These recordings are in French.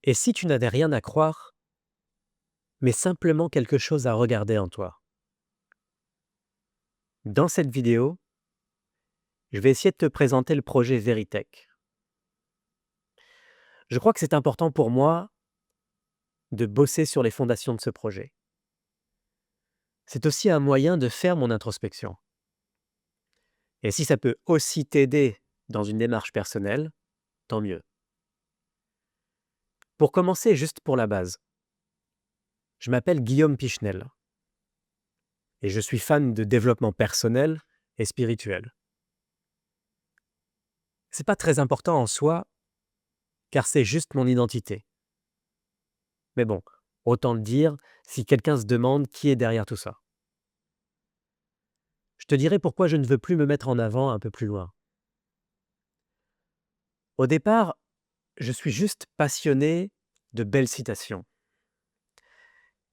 Et si tu n'avais rien à croire, mais simplement quelque chose à regarder en toi? Dans cette vidéo, je vais essayer de te présenter le projet Veritech. Je crois que c'est important pour moi de bosser sur les fondations de ce projet. C'est aussi un moyen de faire mon introspection. Et si ça peut aussi t'aider dans une démarche personnelle, tant mieux. Pour commencer, juste pour la base, je m'appelle Guillaume Pichenel et je suis fan de développement personnel et spirituel. C'est pas très important en soi, car c'est juste mon identité. Mais bon, autant le dire si quelqu'un se demande qui est derrière tout ça. Je te dirai pourquoi je ne veux plus me mettre en avant un peu plus loin. Au départ, je suis juste passionné de belles citations.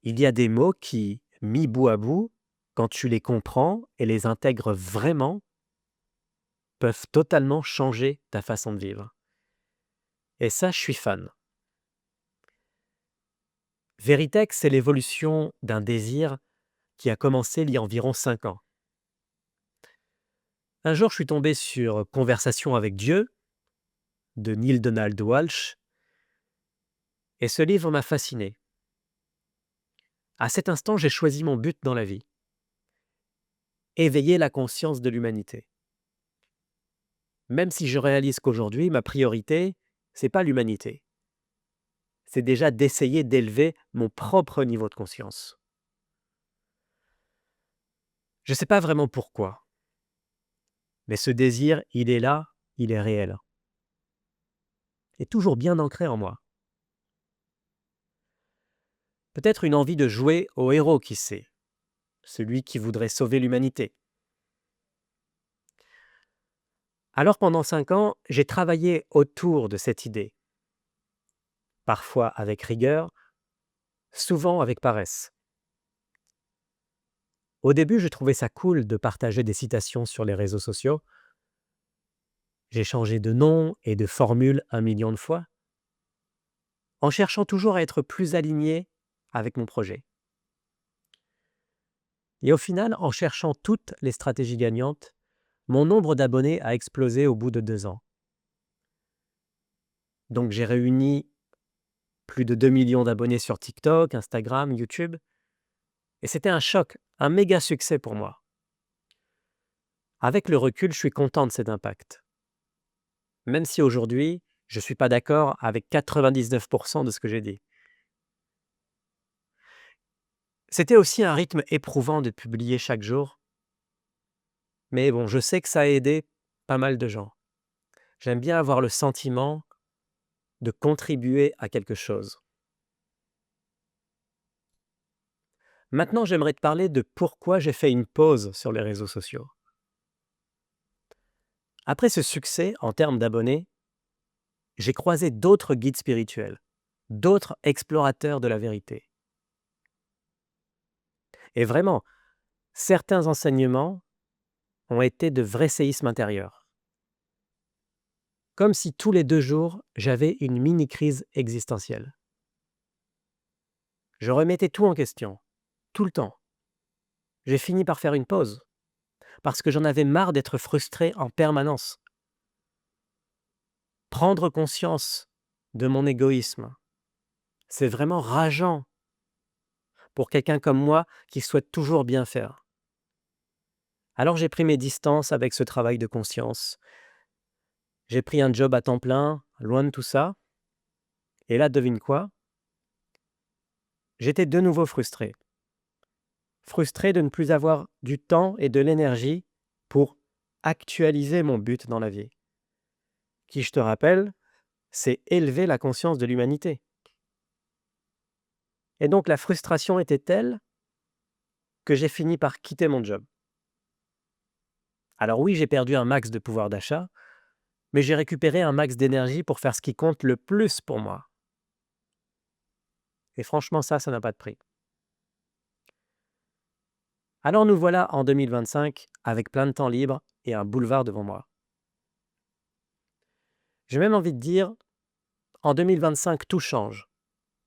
Il y a des mots qui, mis bout à bout, quand tu les comprends et les intègres vraiment, peuvent totalement changer ta façon de vivre. Et ça, je suis fan. Veritech, c'est l'évolution d'un désir qui a commencé il y a environ 5 ans. Un jour, je suis tombé sur Conversation avec Dieu de Neil Donald Walsh, et ce livre m'a fasciné. À cet instant, j'ai choisi mon but dans la vie: éveiller la conscience de l'humanité. Même si je réalise qu'aujourd'hui, ma priorité, c'est pas l'humanité. C'est déjà d'essayer d'élever mon propre niveau de conscience. Je sais pas vraiment pourquoi, mais ce désir, il est là, il est réel, et toujours bien ancré en moi. Peut-être une envie de jouer au héros, qui sait, celui qui voudrait sauver l'humanité. Alors pendant 5 ans, j'ai travaillé autour de cette idée, parfois avec rigueur, souvent avec paresse. Au début, je trouvais ça cool de partager des citations sur les réseaux sociaux. J'ai changé de nom et de formule 1 million de fois, en cherchant toujours à être plus aligné avec mon projet. Et au final, en cherchant toutes les stratégies gagnantes, mon nombre d'abonnés a explosé au bout de 2 ans. Donc j'ai réuni plus de 2 millions d'abonnés sur TikTok, Instagram, YouTube, et c'était un choc, un méga succès pour moi. Avec le recul, je suis content de cet impact. Même si aujourd'hui, je ne suis pas d'accord avec 99% de ce que j'ai dit. C'était aussi un rythme éprouvant de publier chaque jour, mais bon, je sais que ça a aidé pas mal de gens. J'aime bien avoir le sentiment de contribuer à quelque chose. Maintenant, j'aimerais te parler de pourquoi j'ai fait une pause sur les réseaux sociaux. Après ce succès en termes d'abonnés, j'ai croisé d'autres guides spirituels, d'autres explorateurs de la vérité. Et vraiment, certains enseignements ont été de vrais séismes intérieurs. Comme si tous les 2 jours, j'avais une mini-crise existentielle. Je remettais tout en question, tout le temps. J'ai fini par faire une pause, parce que j'en avais marre d'être frustré en permanence. Prendre conscience de mon égoïsme, c'est vraiment rageant pour quelqu'un comme moi qui souhaite toujours bien faire. Alors j'ai pris mes distances avec ce travail de conscience. J'ai pris un job à temps plein, loin de tout ça. Et là, devine quoi? J'étais de nouveau frustré. Frustré de ne plus avoir du temps et de l'énergie pour actualiser mon but dans la vie, qui, je te rappelle, c'est élever la conscience de l'humanité. Et donc la frustration était telle que j'ai fini par quitter mon job. Alors oui, j'ai perdu un max de pouvoir d'achat, mais j'ai récupéré un max d'énergie pour faire ce qui compte le plus pour moi. Et franchement, ça n'a pas de prix. Alors nous voilà en 2025 avec plein de temps libre et un boulevard devant moi. J'ai même envie de dire, En 2025, tout change,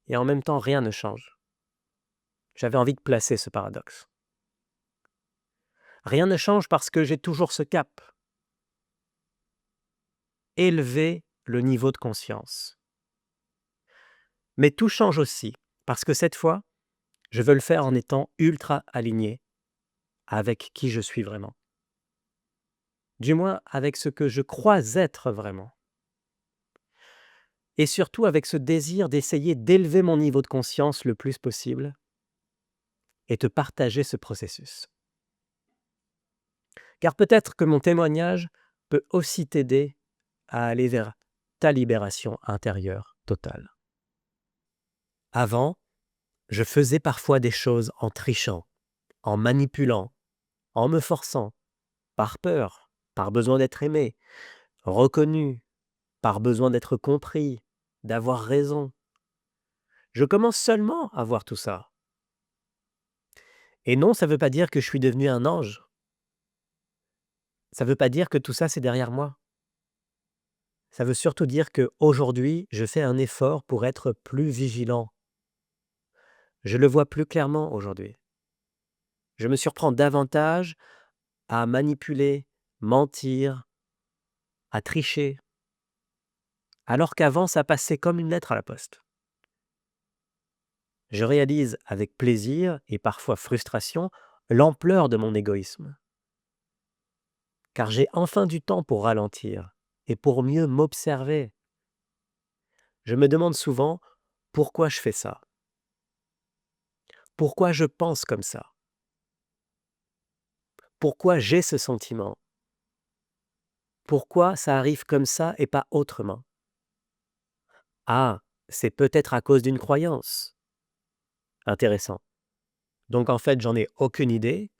et en même temps, rien ne change. J'avais envie de placer ce paradoxe. Rien ne change parce que j'ai toujours ce cap. Élever le niveau de conscience. Mais tout change aussi, parce que cette fois, je veux le faire en étant ultra aligné avec qui je suis vraiment. Du moins, avec ce que je crois être vraiment. Et surtout avec ce désir d'essayer d'élever mon niveau de conscience le plus possible et de partager ce processus. Car peut-être que mon témoignage peut aussi t'aider à aller vers ta libération intérieure totale. Avant, je faisais parfois des choses en trichant, en manipulant, en me forçant, par peur, par besoin d'être aimé, reconnu, par besoin d'être compris, d'avoir raison. Je commence seulement à voir tout ça. Et non, ça ne veut pas dire que je suis devenu un ange. Ça ne veut pas dire que tout ça, c'est derrière moi. Ça veut surtout dire qu'aujourd'hui, je fais un effort pour être plus vigilant. Je le vois plus clairement aujourd'hui. Je me surprends davantage à manipuler, mentir, à tricher, alors qu'avant, ça passait comme une lettre à la poste. Je réalise avec plaisir et parfois frustration l'ampleur de mon égoïsme. Car j'ai enfin du temps pour ralentir et pour mieux m'observer. Je me demande souvent pourquoi je fais ça. Pourquoi je pense comme ça? Pourquoi j'ai ce sentiment? Pourquoi ça arrive comme ça et pas autrement? Ah, c'est peut-être à cause d'une croyance. Intéressant. Donc en fait, j'en ai aucune idée,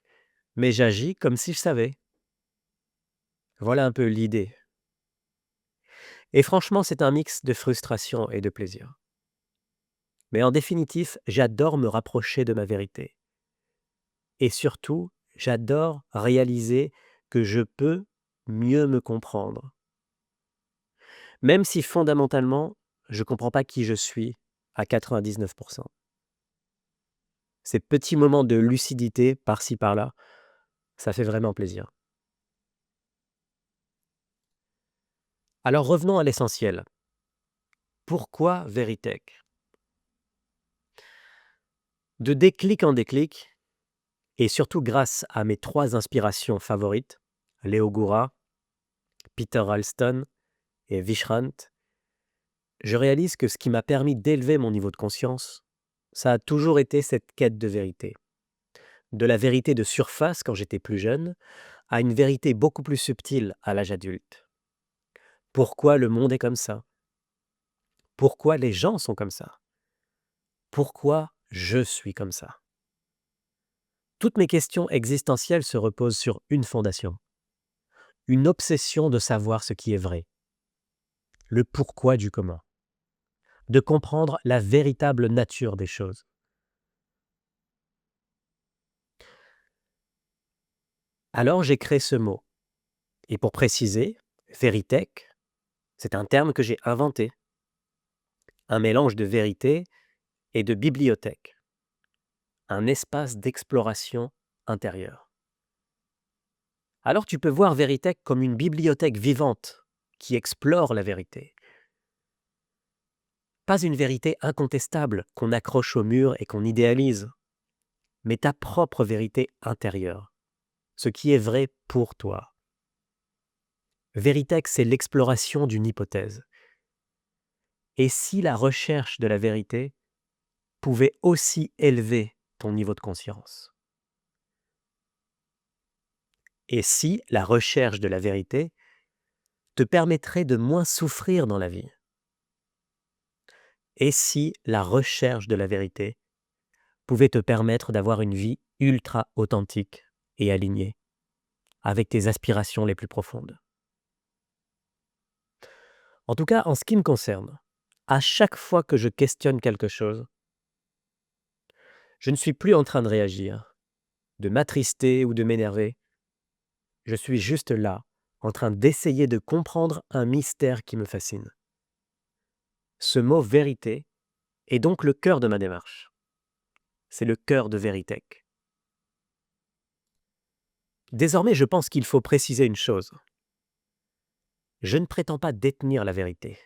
mais j'agis comme si je savais. Voilà un peu l'idée. Et franchement, c'est un mix de frustration et de plaisir. Mais en définitive, j'adore me rapprocher de ma vérité. Et surtout, j'adore réaliser que je peux mieux me comprendre. Même si fondamentalement, je ne comprends pas qui je suis à 99%. Ces petits moments de lucidité par-ci par-là, ça fait vraiment plaisir. Alors revenons à l'essentiel. Pourquoi Veritech? De déclic en déclic, et surtout grâce à mes 3 inspirations favorites, Leo Goura, Peter Alston et Vishrant, je réalise que ce qui m'a permis d'élever mon niveau de conscience, ça a toujours été cette quête de vérité. De la vérité de surface quand j'étais plus jeune, à une vérité beaucoup plus subtile à l'âge adulte. Pourquoi le monde est comme ça? Pourquoi les gens sont comme ça? Pourquoi je suis comme ça? Toutes mes questions existentielles se reposent sur une fondation. Une obsession de savoir ce qui est vrai. Le pourquoi du comment. De comprendre la véritable nature des choses. Alors j'ai créé ce mot. Et pour préciser, Veritech, c'est un terme que j'ai inventé. Un mélange de vérité et de bibliothèque. Un espace d'exploration intérieure. Alors tu peux voir Veritech comme une bibliothèque vivante qui explore la vérité. Pas une vérité incontestable qu'on accroche au mur et qu'on idéalise, mais ta propre vérité intérieure, ce qui est vrai pour toi. Veritech, c'est l'exploration d'une hypothèse. Et si la recherche de la vérité pouvait aussi élever ton niveau de conscience? Et si la recherche de la vérité te permettrait de moins souffrir dans la vie? Et si la recherche de la vérité pouvait te permettre d'avoir une vie ultra authentique et alignée avec tes aspirations les plus profondes? En tout cas, en ce qui me concerne, à chaque fois que je questionne quelque chose, je ne suis plus en train de réagir, de m'attrister ou de m'énerver. Je suis juste là, en train d'essayer de comprendre un mystère qui me fascine. ce mot vérité est donc le cœur de ma démarche. C'est le cœur de Veritech. Désormais, je pense qu'il faut préciser une chose. Je ne prétends pas détenir la vérité.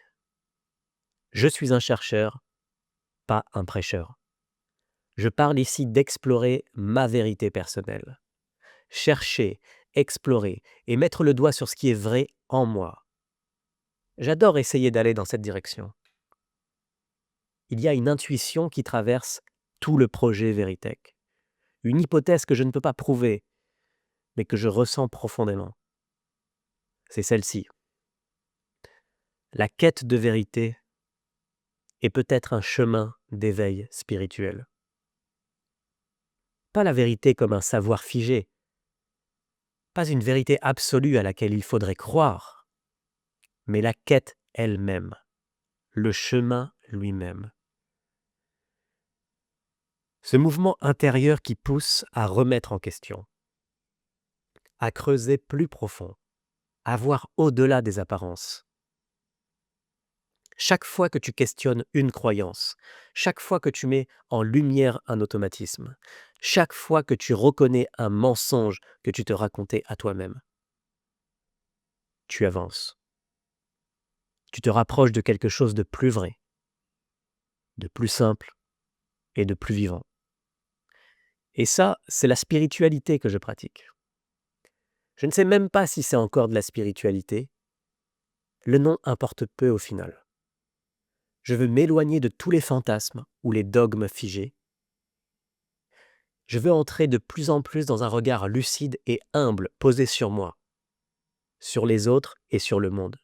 Je suis un chercheur, pas un prêcheur. Je parle ici d'explorer ma vérité personnelle. Chercher, explorer et mettre le doigt sur ce qui est vrai en moi. J'adore essayer d'aller dans cette direction. Il y a une intuition qui traverse tout le projet Veritech. Une hypothèse que je ne peux pas prouver, mais que je ressens profondément. C'est celle-ci. La quête de vérité est peut-être un chemin d'éveil spirituel. Pas la vérité comme un savoir figé, pas une vérité absolue à laquelle il faudrait croire, mais la quête elle-même, le chemin lui-même. Ce mouvement intérieur qui pousse à remettre en question, à creuser plus profond, à voir au-delà des apparences. Chaque fois que tu questionnes une croyance, chaque fois que tu mets en lumière un automatisme, chaque fois que tu reconnais un mensonge que tu te racontais à toi-même, tu avances. Tu te rapproches de quelque chose de plus vrai, de plus simple et de plus vivant. Et ça, c'est la spiritualité que je pratique. Je ne sais même pas si c'est encore de la spiritualité. Le nom importe peu au final. Je veux m'éloigner de tous les fantasmes ou les dogmes figés. Je veux entrer de plus en plus dans un regard lucide et humble posé sur moi, sur les autres et sur le monde.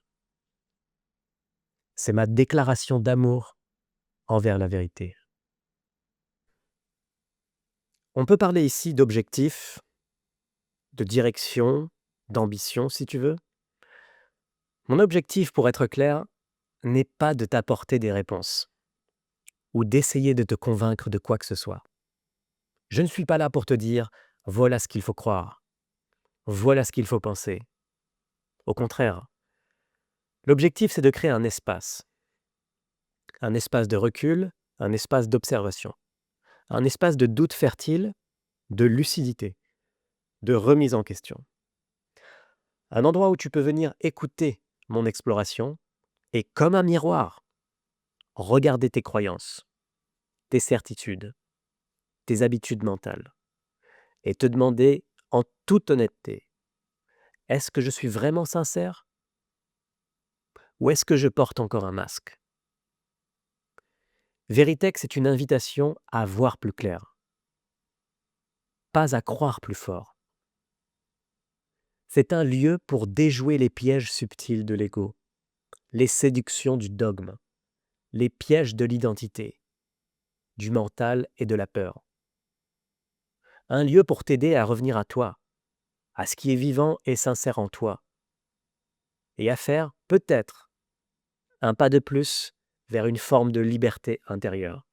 C'est ma déclaration d'amour envers la vérité. On peut parler ici d'objectifs, de direction, d'ambition si tu veux. Mon objectif, pour être clair, n'est pas de t'apporter des réponses ou d'essayer de te convaincre de quoi que ce soit. Je ne suis pas là pour te dire « voilà ce qu'il faut croire », « voilà ce qu'il faut penser ». Au contraire, l'objectif c'est de créer un espace de recul, un espace d'observation, un espace de doute fertile, de lucidité, de remise en question. Un endroit où tu peux venir écouter mon exploration et comme un miroir, regarder tes croyances, tes certitudes, tes habitudes mentales et te demander en toute honnêteté, est-ce que je suis vraiment sincère ou est-ce que je porte encore un masque? Veritech, c'est une invitation à voir plus clair, pas à croire plus fort. C'est un lieu pour déjouer les pièges subtils de l'ego, les séductions du dogme, les pièges de l'identité, du mental et de la peur. Un lieu pour t'aider à revenir à toi, à ce qui est vivant et sincère en toi, et à faire, peut-être, un pas de plus vers une forme de liberté intérieure.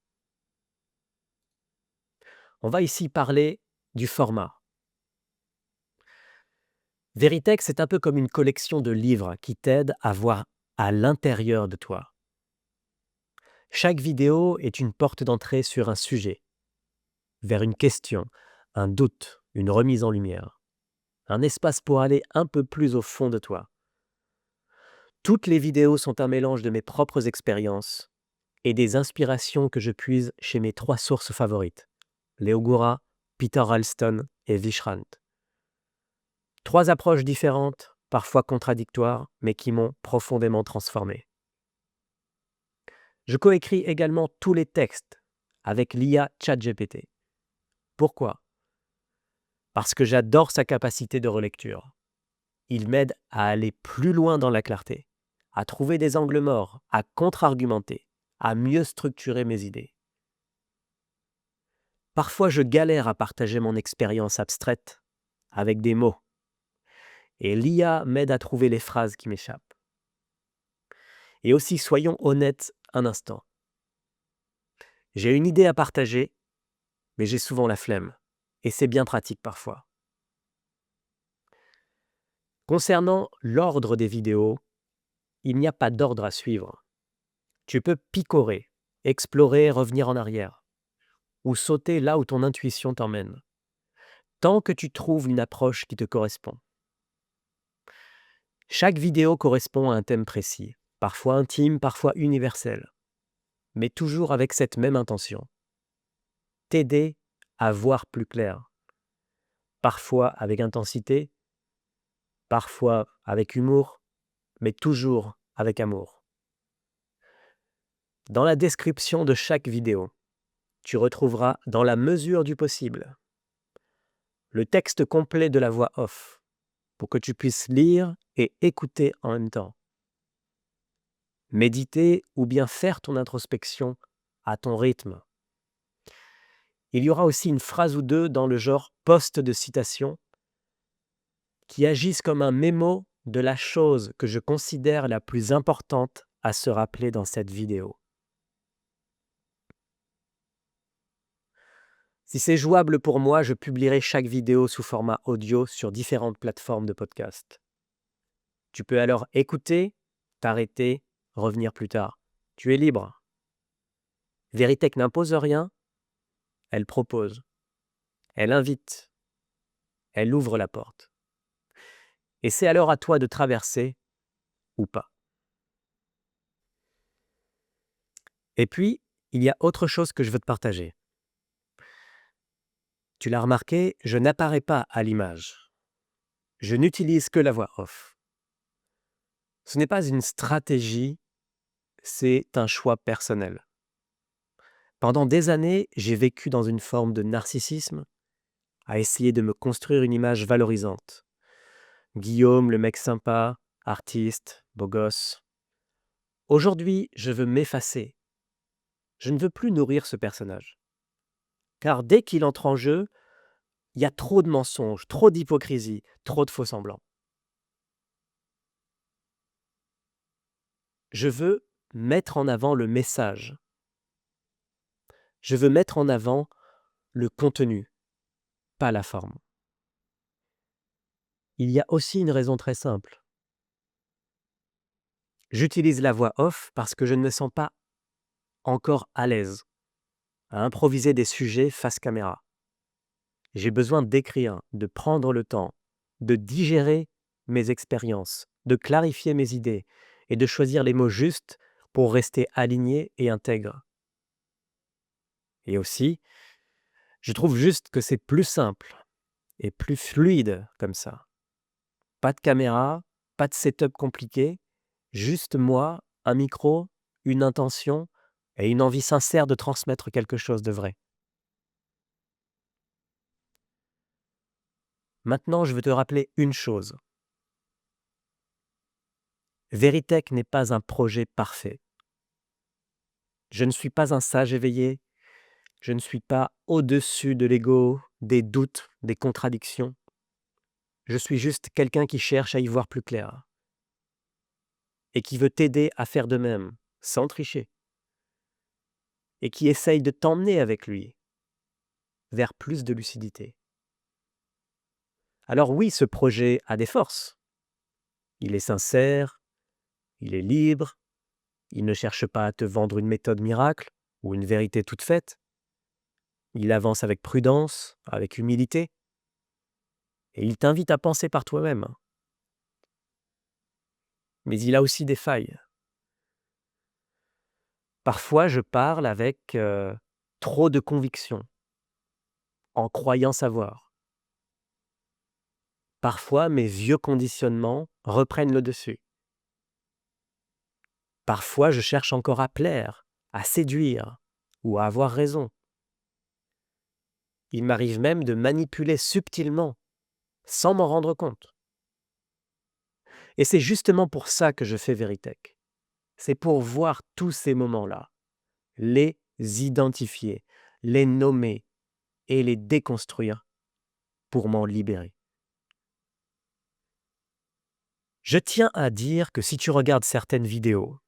On va ici parler du format. Veritech, c'est un peu comme une collection de livres qui t'aident à voir à l'intérieur de toi. Chaque vidéo est une porte d'entrée sur un sujet, vers une question, un doute, une remise en lumière, un espace pour aller un peu plus au fond de toi. Toutes les vidéos sont un mélange de mes propres expériences et des inspirations que je puise chez mes 3 sources favorites, Leo Gura, Peter Ralston et Vishrant. 3 approches différentes, parfois contradictoires, mais qui m'ont profondément transformé. Je coécris également tous les textes avec l'IA ChatGPT. Pourquoi? Parce que j'adore sa capacité de relecture. Il m'aide à aller plus loin dans la clarté, à trouver des angles morts, à contre-argumenter, à mieux structurer mes idées. Parfois, je galère à partager mon expérience abstraite avec des mots, et l'IA m'aide à trouver les phrases qui m'échappent. Et aussi, soyons honnêtes un instant. J'ai une idée à partager, mais j'ai souvent la flemme, et c'est bien pratique parfois. Concernant l'ordre des vidéos, il n'y a pas d'ordre à suivre. Tu peux picorer, explorer, revenir en arrière, ou sauter là où ton intuition t'emmène, tant que tu trouves une approche qui te correspond. Chaque vidéo correspond à un thème précis, parfois intime, parfois universel, mais toujours avec cette même intention: t'aider à voir plus clair, parfois avec intensité, parfois avec humour, mais toujours avec amour. Dans la description de chaque vidéo, tu retrouveras, dans la mesure du possible, le texte complet de la voix off, pour que tu puisses lire et écouter en même temps, méditer ou bien faire ton introspection à ton rythme. Il y aura aussi une phrase ou deux dans le genre post de citation qui agissent comme un mémo de la chose que je considère la plus importante à se rappeler dans cette vidéo. Si c'est jouable pour moi, je publierai chaque vidéo sous format audio sur différentes plateformes de podcast. Tu peux alors écouter, t'arrêter, revenir plus tard. Tu es libre. Veritech n'impose rien, elle propose, elle invite, elle ouvre la porte. Et c'est alors à toi de traverser ou pas. Et puis, il y a autre chose que je veux te partager. Tu l'as remarqué, je n'apparais pas à l'image. Je n'utilise que la voix off. Ce n'est pas une stratégie, c'est un choix personnel. Pendant des années, j'ai vécu dans une forme de narcissisme, à essayer de me construire une image valorisante. Guillaume, le mec sympa, artiste, beau gosse. Aujourd'hui, je veux m'effacer. Je ne veux plus nourrir ce personnage. Car dès qu'il entre en jeu, il y a trop de mensonges, trop d'hypocrisie, trop de faux-semblants. Je veux mettre en avant le message. Je veux mettre en avant le contenu, pas la forme. Il y a aussi une raison très simple. J'utilise la voix off parce que je ne me sens pas encore à l'aise à improviser des sujets face caméra. J'ai besoin d'écrire, de prendre le temps, de digérer mes expériences, de clarifier mes idées et de choisir les mots justes pour rester aligné et intègre. Et aussi, je trouve juste que c'est plus simple et plus fluide comme ça. Pas de caméra, pas de setup compliqué, juste moi, un micro, une intention et une envie sincère de transmettre quelque chose de vrai. Maintenant, je veux te rappeler une chose. Veritech n'est pas un projet parfait. Je ne suis pas un sage éveillé, je ne suis pas au-dessus de l'ego, des doutes, des contradictions. Je suis juste quelqu'un qui cherche à y voir plus clair et qui veut t'aider à faire de même, sans tricher, et qui essaye de t'emmener avec lui vers plus de lucidité. Alors oui, ce projet a des forces. Il est sincère, il est libre, il ne cherche pas à te vendre une méthode miracle ou une vérité toute faite. Il avance avec prudence, avec humilité, et il t'invite à penser par toi-même. Mais il a aussi des failles. Parfois, je parle avec trop de conviction, en croyant savoir. Parfois, mes vieux conditionnements reprennent le dessus. Parfois, je cherche encore à plaire, à séduire ou à avoir raison. Il m'arrive même de manipuler subtilement, sans m'en rendre compte. Et c'est justement pour ça que je fais Veritech. C'est pour voir tous ces moments-là, les identifier, les nommer et les déconstruire pour m'en libérer. Je tiens à dire que si tu regardes certaines vidéos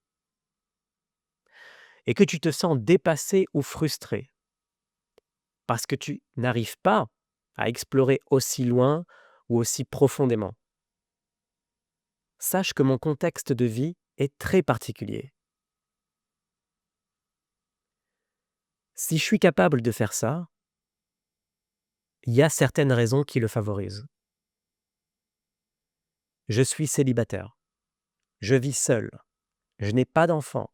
et que tu te sens dépassé ou frustré parce que tu n'arrives pas à explorer aussi loin ou aussi profondément, sache que mon contexte de vie est très particulier. Si je suis capable de faire ça, il y a certaines raisons qui le favorisent. Je suis célibataire, je vis seul, je n'ai pas d'enfant,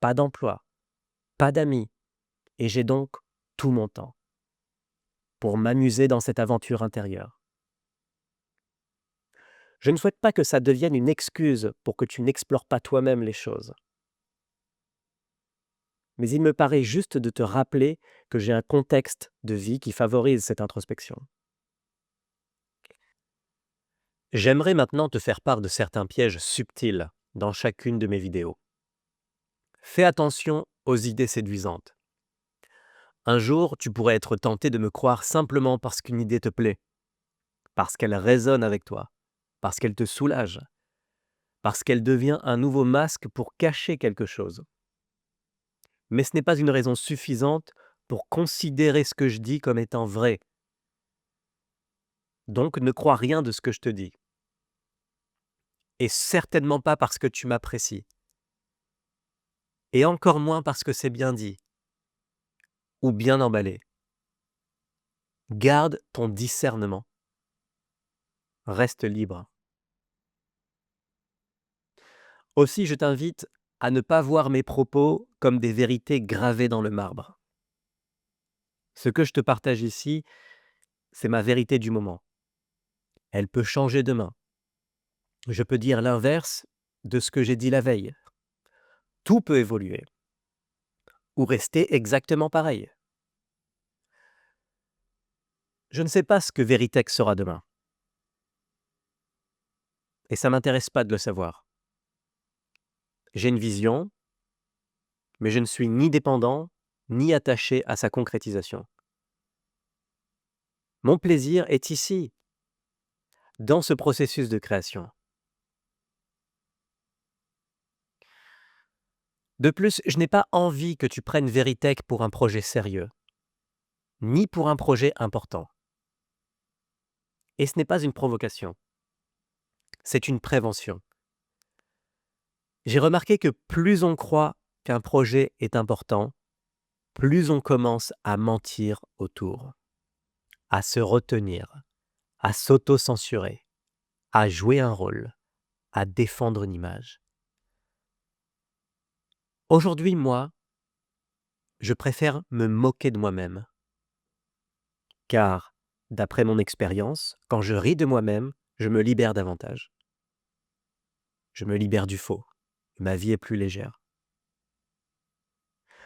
pas d'emploi, pas d'amis, et j'ai donc tout mon temps pour m'amuser dans cette aventure intérieure. Je ne souhaite pas que ça devienne une excuse pour que tu n'explores pas toi-même les choses. Mais il me paraît juste de te rappeler que j'ai un contexte de vie qui favorise cette introspection. J'aimerais maintenant te faire part de certains pièges subtils dans chacune de mes vidéos. Fais attention aux idées séduisantes. Un jour, tu pourrais être tenté de me croire simplement parce qu'une idée te plaît, parce qu'elle résonne avec toi, parce qu'elle te soulage, parce qu'elle devient un nouveau masque pour cacher quelque chose. Mais ce n'est pas une raison suffisante pour considérer ce que je dis comme étant vrai. Donc ne crois rien de ce que je te dis. Et certainement pas parce que tu m'apprécies. Et encore moins parce que c'est bien dit ou bien emballé. Garde ton discernement. Reste libre. Aussi, je t'invite à ne pas voir mes propos comme des vérités gravées dans le marbre. Ce que je te partage ici, c'est ma vérité du moment. Elle peut changer demain. Je peux dire l'inverse de ce que j'ai dit la veille. Tout peut évoluer ou rester exactement pareil. Je ne sais pas ce que Veritech sera demain. Et ça m'intéresse pas de le savoir. J'ai une vision, mais je ne suis ni dépendant, ni attaché à sa concrétisation. Mon plaisir est ici, dans ce processus de création. De plus, je n'ai pas envie que tu prennes Veritech pour un projet sérieux, ni pour un projet important. Et ce n'est pas une provocation, c'est une prévention. J'ai remarqué que plus on croit qu'un projet est important, plus on commence à mentir autour, à se retenir, à s'auto-censurer, à jouer un rôle, à défendre une image. Aujourd'hui, moi, je préfère me moquer de moi-même. Car, d'après mon expérience, quand je ris de moi-même, je me libère davantage. Je me libère du faux. Ma vie est plus légère.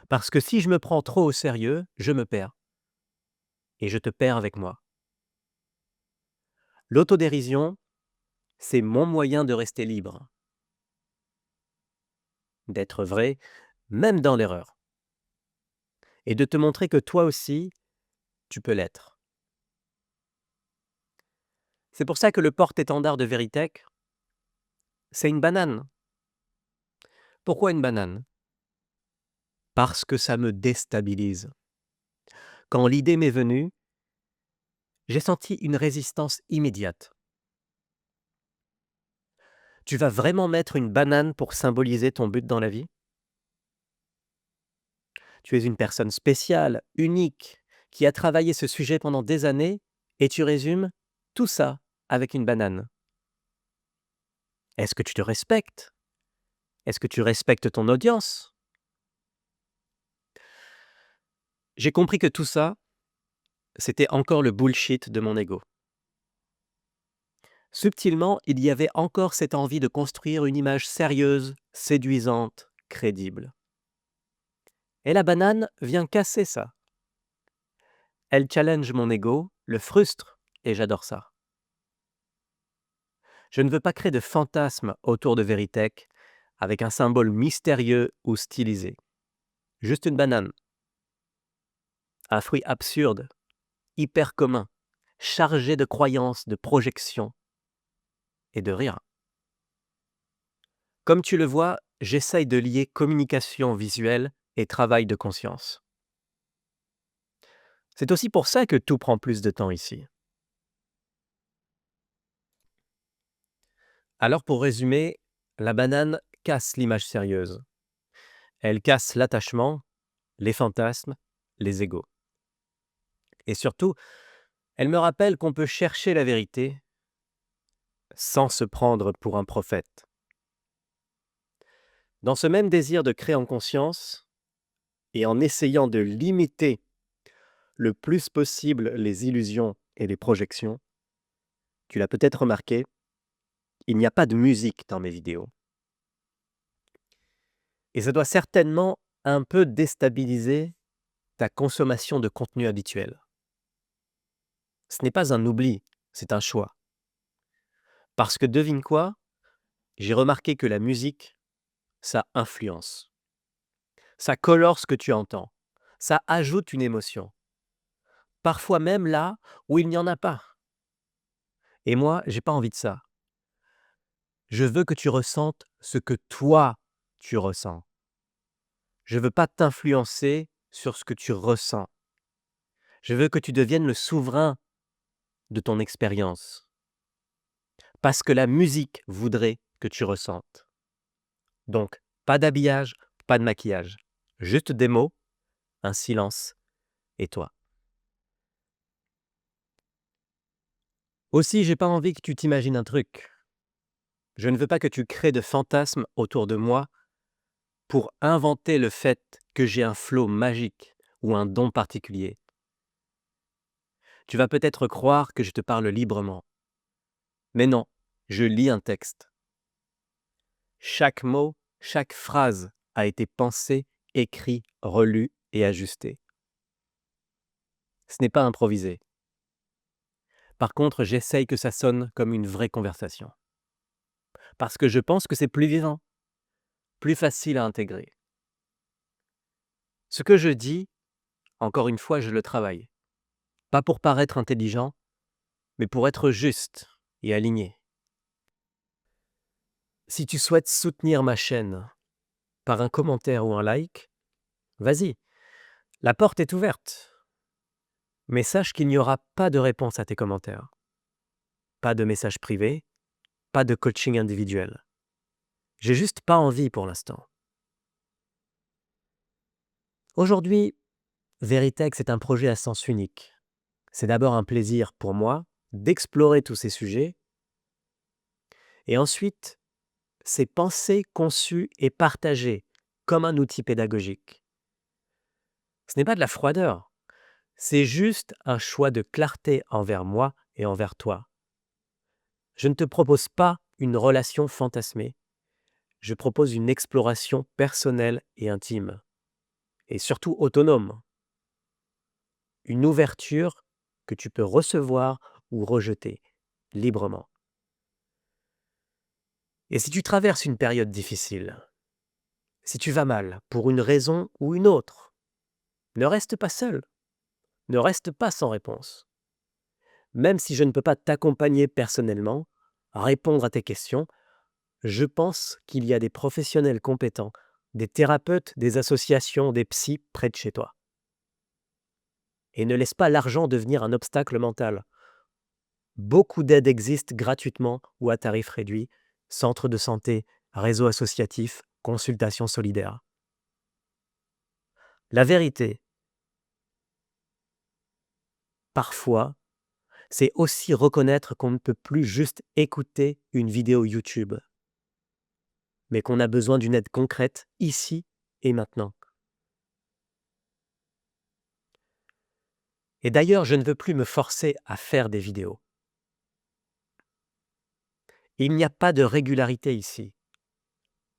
Parce que si je me prends trop au sérieux, je me perds. Et je te perds avec moi. L'autodérision, c'est mon moyen de rester libre, d'être vrai, même dans l'erreur. Et de te montrer que toi aussi, tu peux l'être. C'est pour ça que le porte-étendard de Veritech, c'est une banane. Pourquoi une banane? Parce que ça me déstabilise. Quand l'idée m'est venue, j'ai senti une résistance immédiate. Tu vas vraiment mettre une banane pour symboliser ton but dans la vie? Tu es une personne spéciale, unique, qui a travaillé ce sujet pendant des années et tu résumes tout ça avec une banane. Est-ce que tu te respectes? Est-ce que tu respectes ton audience? J'ai compris que tout ça, c'était encore le bullshit de mon ego. Subtilement, il y avait encore cette envie de construire une image sérieuse, séduisante, crédible. Et la banane vient casser ça. Elle challenge mon ego, le frustre, et j'adore ça. Je ne veux pas créer de fantasmes autour de Veritech avec un symbole mystérieux ou stylisé. Juste une banane. Un fruit absurde, hyper commun, chargé de croyances, de projections et de rire. Comme tu le vois, j'essaye de lier communication visuelle et travail de conscience. C'est aussi pour ça que tout prend plus de temps ici. Alors pour résumer, la banane casse l'image sérieuse. Elle casse l'attachement, les fantasmes les égos. Et surtout, elle me rappelle qu'on peut chercher la vérité sans se prendre pour un prophète. Dans ce même désir de créer en conscience et en essayant de limiter le plus possible les illusions et les projections, tu l'as peut-être remarqué, il n'y a pas de musique dans mes vidéos. Et ça doit certainement un peu déstabiliser ta consommation de contenu habituel. Ce n'est pas un oubli, c'est un choix. Parce que devine quoi? J'ai remarqué que la musique, ça influence. Ça colore ce que tu entends. Ça ajoute une émotion. Parfois même là où il n'y en a pas. Et moi, j'ai pas envie de ça. Je veux que tu ressentes ce que toi, tu ressens. Je veux pas t'influencer sur ce que tu ressens. Je veux que tu deviennes le souverain de ton expérience. Parce que la musique voudrait que tu ressentes. Donc, pas d'habillage, pas de maquillage. Juste des mots, un silence et toi. Aussi, j'ai pas envie que tu t'imagines un truc. Je ne veux pas que tu crées de fantasmes autour de moi pour inventer le fait que j'ai un flow magique ou un don particulier. Tu vas peut-être croire que je te parle librement. Mais non, je lis un texte. Chaque mot, chaque phrase a été pensé, écrit, relu et ajusté. Ce n'est pas improvisé. Par contre, j'essaye que ça sonne comme une vraie conversation. Parce que je pense que c'est plus vivant, plus facile à intégrer. Ce que je dis, encore une fois, je le travaille. Pas pour paraître intelligent, mais pour être juste et aligné. Si tu souhaites soutenir ma chaîne par un commentaire ou un like, vas-y, la porte est ouverte. Mais sache qu'il n'y aura pas de réponse à tes commentaires. Pas de message privé, pas de coaching individuel. J'ai juste pas envie pour l'instant. Aujourd'hui, Veritech, c'est un projet à sens unique. C'est d'abord un plaisir pour moi d'explorer tous ces sujets. Et ensuite, c'est pensé, conçu et partagé comme un outil pédagogique. Ce n'est pas de la froideur, c'est juste un choix de clarté envers moi et envers toi. Je ne te propose pas une relation fantasmée, je propose une exploration personnelle et intime, et surtout autonome. Une ouverture que tu peux recevoir ou rejeter librement. Et si tu traverses une période difficile, si tu vas mal pour une raison ou une autre, ne reste pas seul, ne reste pas sans réponse. Même si je ne peux pas t'accompagner personnellement, répondre à tes questions, je pense qu'il y a des professionnels compétents, des thérapeutes, des associations, des psys près de chez toi. Et ne laisse pas l'argent devenir un obstacle mental. Beaucoup d'aides existent gratuitement ou à tarif réduit, centres de santé, réseaux associatifs, consultations solidaires. La vérité, parfois, c'est aussi reconnaître qu'on ne peut plus juste écouter une vidéo YouTube, mais qu'on a besoin d'une aide concrète ici et maintenant. Et d'ailleurs, je ne veux plus me forcer à faire des vidéos. Il n'y a pas de régularité ici.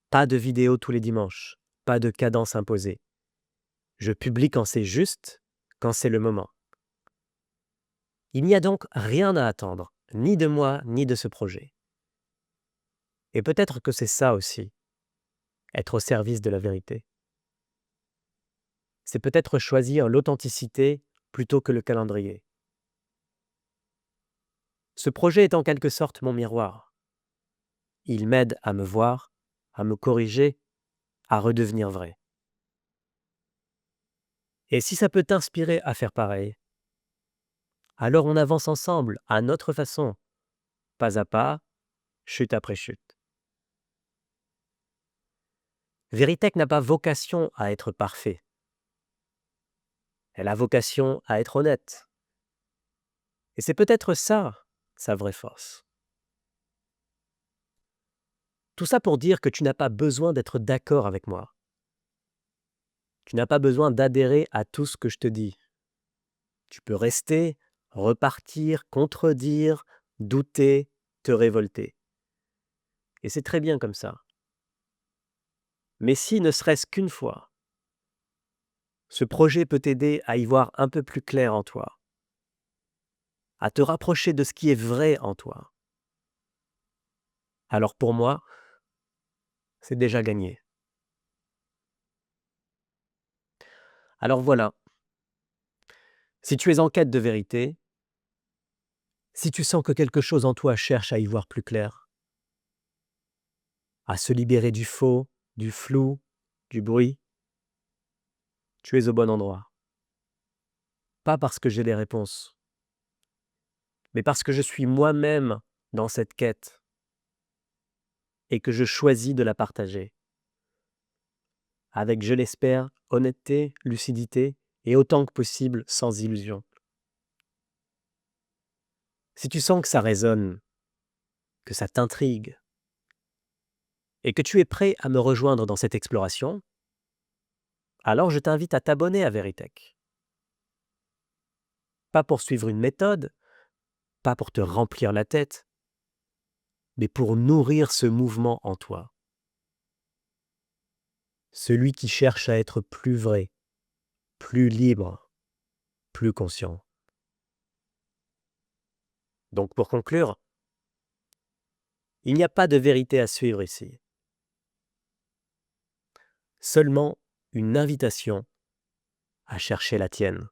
Pas de vidéos tous les dimanches, pas de cadence imposée. Je publie quand c'est juste, quand c'est le moment. Il n'y a donc rien à attendre, ni de moi, ni de ce projet. Et peut-être que c'est ça aussi, être au service de la vérité. C'est peut-être choisir l'authenticité plutôt que le calendrier. Ce projet est en quelque sorte mon miroir. Il m'aide à me voir, à me corriger, à redevenir vrai. Et si ça peut t'inspirer à faire pareil, alors on avance ensemble, à notre façon, pas à pas, chute après chute. Veritech n'a pas vocation à être parfait. Elle a vocation à être honnête. Et c'est peut-être ça, sa vraie force. Tout ça pour dire que tu n'as pas besoin d'être d'accord avec moi. Tu n'as pas besoin d'adhérer à tout ce que je te dis. Tu peux rester, repartir, contredire, douter, te révolter. Et c'est très bien comme ça. Mais si, ne serait-ce qu'une fois, ce projet peut t'aider à y voir un peu plus clair en toi, à te rapprocher de ce qui est vrai en toi, alors pour moi, c'est déjà gagné. Alors voilà, si tu es en quête de vérité, si tu sens que quelque chose en toi cherche à y voir plus clair, à se libérer du faux, du flou, du bruit, tu es au bon endroit. Pas parce que j'ai les réponses, mais parce que je suis moi-même dans cette quête et que je choisis de la partager. Avec, je l'espère, honnêteté, lucidité et autant que possible sans illusion. Si tu sens que ça résonne, que ça t'intrigue, et que tu es prêt à me rejoindre dans cette exploration, alors je t'invite à t'abonner à Veritech. Pas pour suivre une méthode, pas pour te remplir la tête, mais pour nourrir ce mouvement en toi. Celui qui cherche à être plus vrai, plus libre, plus conscient. Donc pour conclure, il n'y a pas de vérité à suivre ici. Seulement une invitation à chercher la tienne.